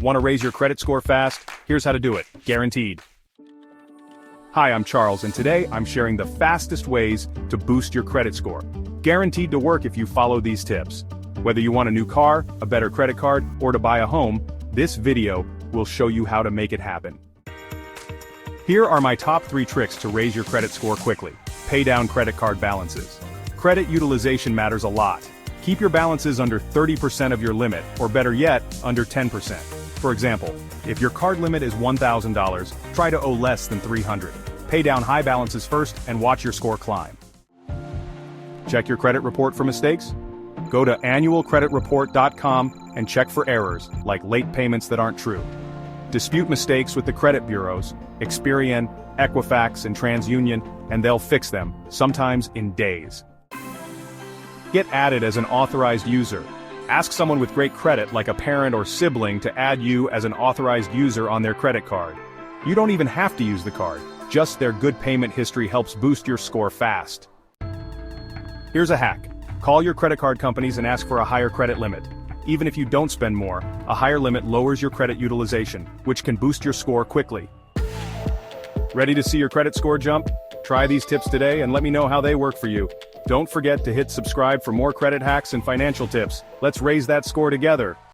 Want to raise your credit score fast? Here's how to do it, guaranteed. Hi, I'm Charles, and today I'm sharing the fastest ways to boost your credit score. Guaranteed to work if you follow these tips. Whether you want a new car, a better credit card, or to buy a home, this video will show you how to make it happen. Here are my top 3 tricks to raise your credit score quickly. Pay down credit card balances. Credit utilization matters a lot. Keep your balances under 30% of your limit, or better yet, under 10%. For example, if your card limit is $1,000, try to owe less than $300. Pay down high balances first and watch your score climb. Check your credit report for mistakes? Go to annualcreditreport.com and check for errors, like late payments that aren't true. Dispute mistakes with the credit bureaus, Experian, Equifax, and TransUnion, and they'll fix them, sometimes in days. Get added as an authorized user. Ask someone with great credit, like a parent or sibling, to add you as an authorized user on their credit card. You don't even have to use the card, just their good payment history helps boost your score fast. Here's a hack. Call your credit card companies and ask for a higher credit limit. Even if you don't spend more, a higher limit lowers your credit utilization, which can boost your score quickly. Ready to see your credit score jump? Try these tips today and let me know how they work for you. Don't forget to hit subscribe for more credit hacks and financial tips. Let's raise that score together.